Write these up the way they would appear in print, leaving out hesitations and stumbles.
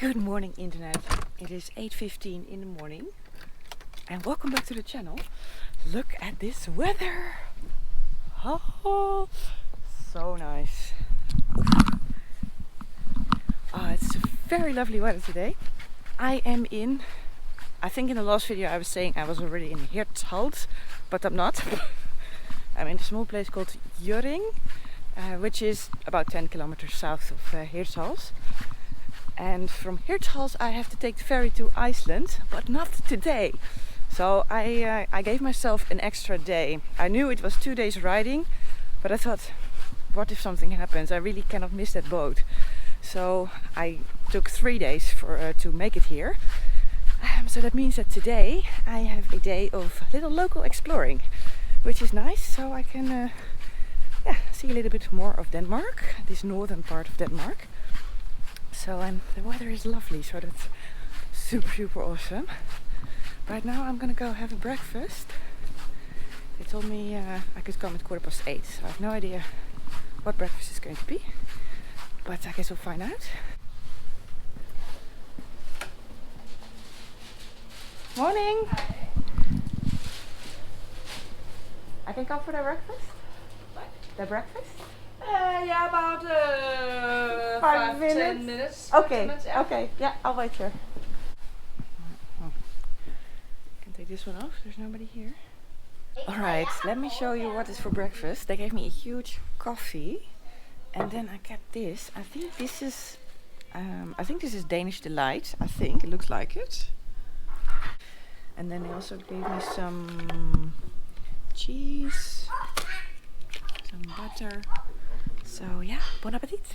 Good morning internet, it is 8:15 in the morning and welcome back to the channel. Look at this weather! Oh, so nice. It's a very lovely weather today. I think in the last video I was saying I was already in Hirtshals, but I'm not. I'm in a small place called Hjørring, which is about 10 kilometers south of Hirtshals. And from Hirtshals I have to take the ferry to Iceland, but not today. So I gave myself an extra day. I knew it was 2 days riding, but I thought, what if something happens? I really cannot miss that boat. So I took 3 days to make it here. So that means that today I have a day of little local exploring, which is nice. So I can see a little bit more of Denmark, this northern part of Denmark. So the weather is lovely, so that's super awesome. Right now I'm gonna go have a breakfast. They told me I could come at 8:15, so I have no idea what breakfast is going to be, but I guess we'll find out. Morning! Hi. I can come for the breakfast? What? The breakfast? Yeah, about 5 minutes? 10 minutes. Okay, 10 minutes, yeah. okay, yeah, I'll wait here. Can take this one off, there's nobody here. Alright, let me show you what is for breakfast. They gave me a huge coffee and then I get this. I think this is Danish Delight, I think, it looks like it. And then they also gave me some cheese, some butter. So yeah, bon appetit!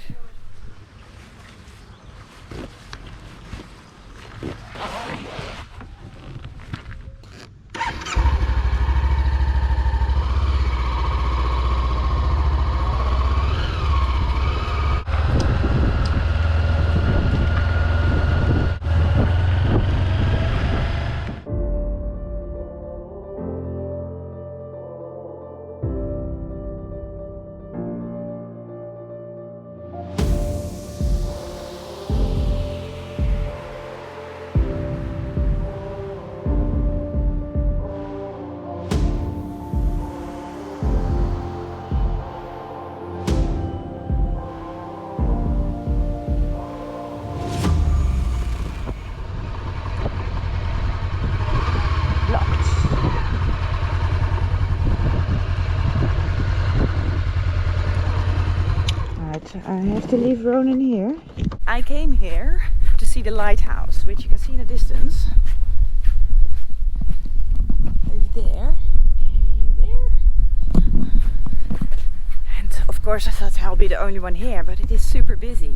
I have to leave Ronan here. I came here to see the lighthouse, which you can see in the distance. Over there and there. And of course I thought I'll be the only one here, but it is super busy.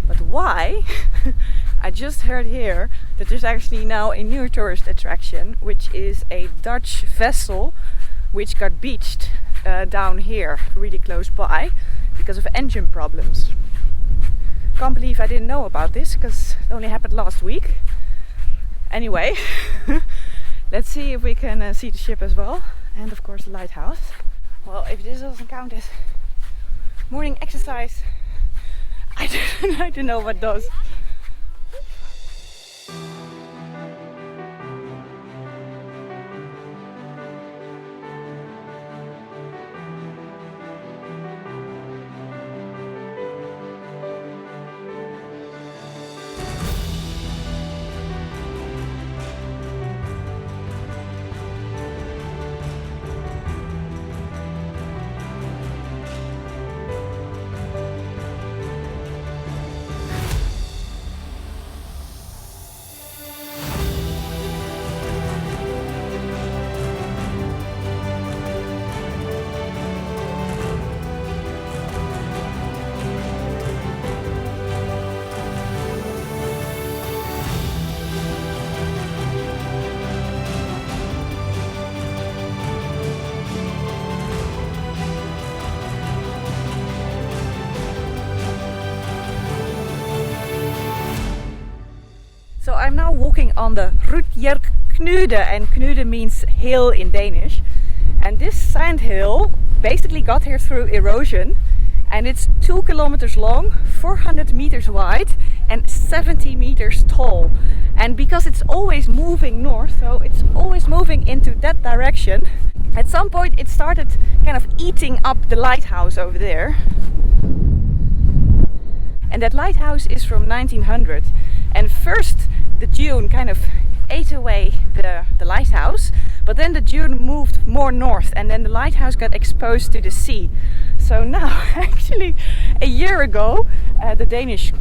But why? I just heard here that there's actually now a new tourist attraction, which is a Dutch vessel which got beached down here, really close by, because of engine problems. Can't believe I didn't know about this, because it only happened last week. Anyway, let's see if we can see the ship as well, and of course the lighthouse. Well, if this doesn't count as morning exercise, I don't know what does. So I'm now walking on the Rudjerknude, and Knude means hill in Danish. And this sand hill basically got here through erosion, and it's 2 kilometers long, 400 meters wide and 70 meters tall. And because it's always moving north, so it's always moving into that direction, at some point it started kind of eating up the lighthouse over there. And that lighthouse is from 1900. And first the dune kind of ate away the lighthouse, but then the dune moved more north and then the lighthouse got exposed to the sea. So now, actually, a year ago, the Danish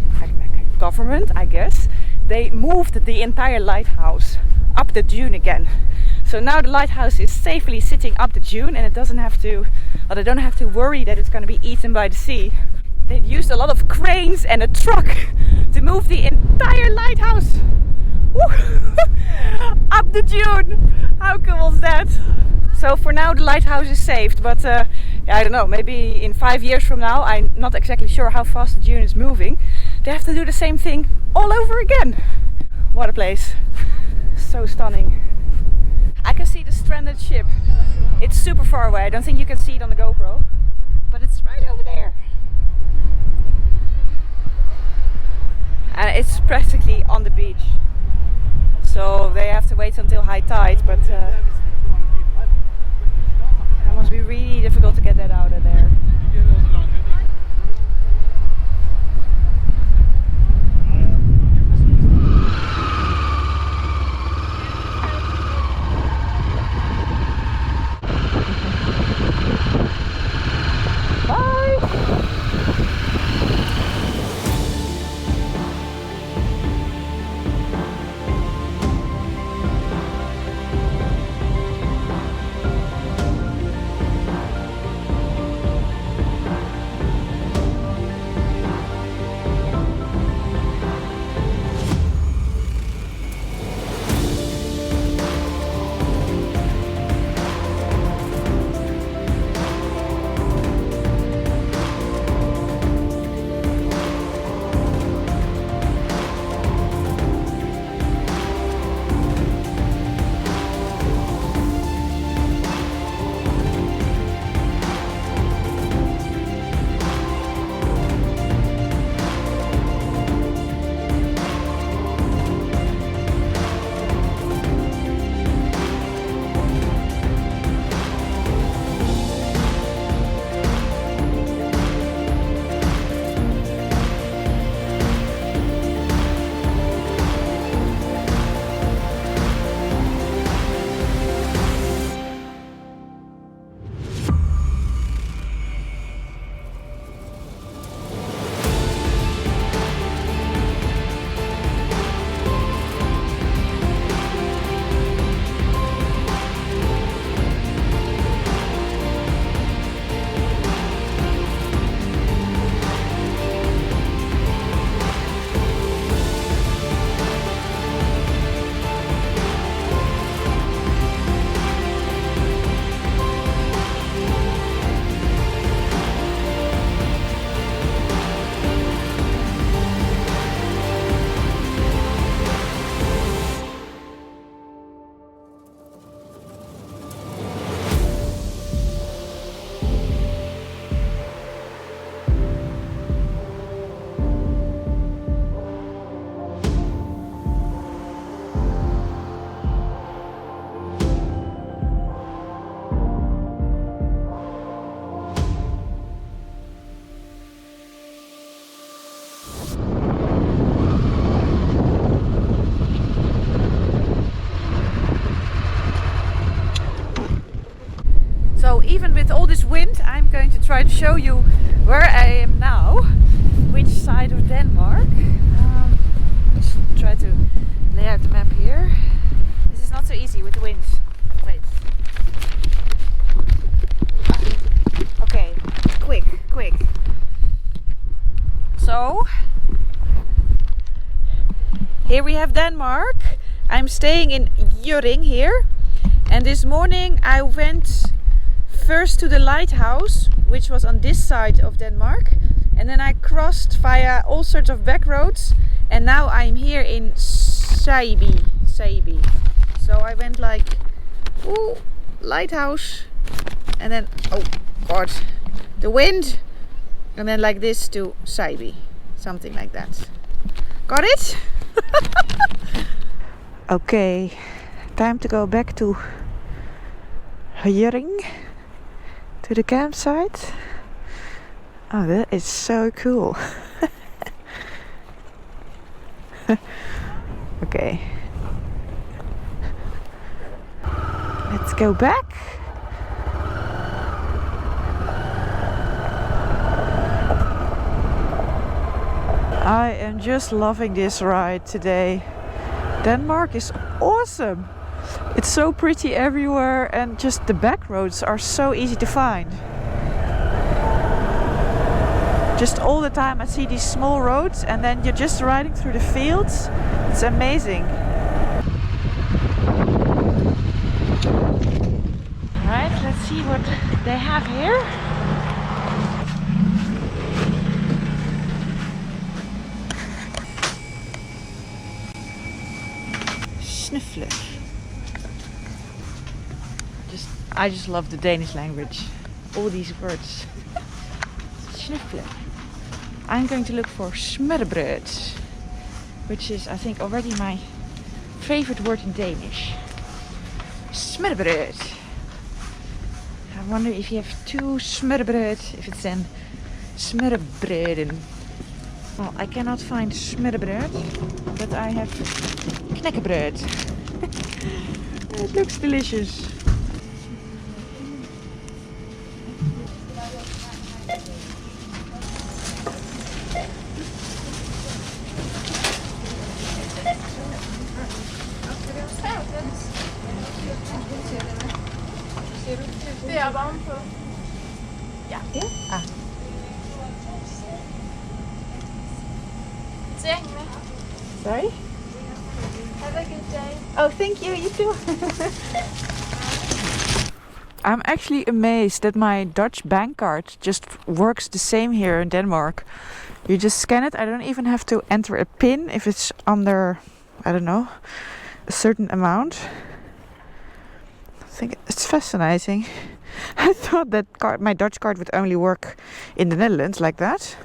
government, I guess, they moved the entire lighthouse up the dune again. So now the lighthouse is safely sitting up the dune and it doesn't have to, well, they don't have to worry that it's going to be eaten by the sea. They've used a lot of cranes and a truck to move the entire lighthouse up the dune. How cool was that? So for now the lighthouse is saved, but yeah, I don't know, maybe in 5 years from now, I'm not exactly sure how fast the dune is moving, they have to do the same thing all over again. What a place. So stunning. I can see the stranded ship. It's super far away. I don't think you can see it on the GoPro, but it's right over there. And it's practically on the beach. So they have to wait until high tide, but it must be really difficult to get that out of there. So even with all this wind, I'm going to try to show you where I am now, which side of Denmark. Let's try to lay out the map here. This is not so easy with the wind. Wait. Okay, quick. So, here we have Denmark. I'm staying in Hjørring here. And this morning I went first to the lighthouse, which was on this side of Denmark, and then I crossed via all sorts of back roads, and now I'm here in Sæby. So I went like, ooh, lighthouse, and then, oh god, the wind, And then like this to Saibi. Something like that. Got it? Okay, time to go back to Hjering, to the campsite. Oh, that is so cool. Okay. Let's go back. I am just loving this ride today. Denmark is awesome. It's so pretty everywhere and just the back roads are so easy to find. Just all the time I see these small roads and then you're just riding through the fields. It's amazing. Alright, let's see what they have here. Snuffler. I just love the Danish language. All these words. Snuffler. I'm going to look for smørrebrød, which is, I think, already my favorite word in Danish. Smørrebrød. I wonder if you have two smørrebrød, if it's in smørrebrøden. Well, I cannot find smørrebrød, but I have knekkebrød. It looks delicious. Det er varmt på. Ja. Ah. Sorry? Have a good day. Oh, thank you. You too. I'm actually amazed that my Dutch bank card just works the same here in Denmark. You just scan it. I don't even have to enter a PIN if it's under, I don't know, a certain amount. I think it's fascinating. I thought that my Dutch card would only work in the Netherlands like that.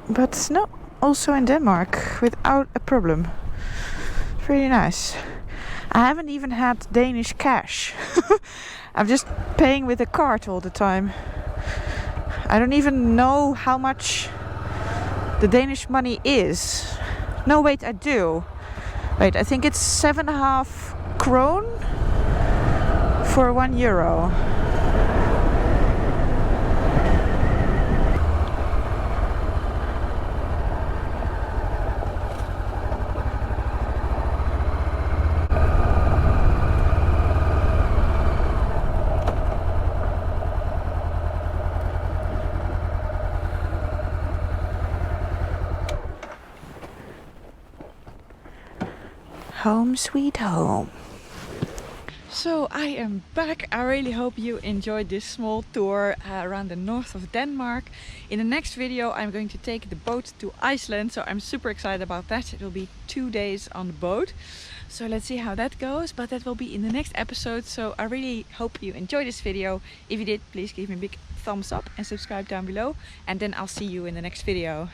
But no, also in Denmark without a problem. It's really nice. I haven't even had Danish cash. I'm just paying with a card all the time. I don't even know how much the Danish money is. No, wait, I do. Wait, I think it's 7.5 krone for €1. Home sweet home. So I am back. I really hope you enjoyed this small tour around the north of Denmark. In the next video I'm going to take the boat to Iceland, so I'm super excited about that. It will be 2 days on the boat. So let's see how that goes, but that will be in the next episode. So I really hope you enjoyed this video. If you did, please give me a big thumbs up and subscribe down below, and then I'll see you in the next video.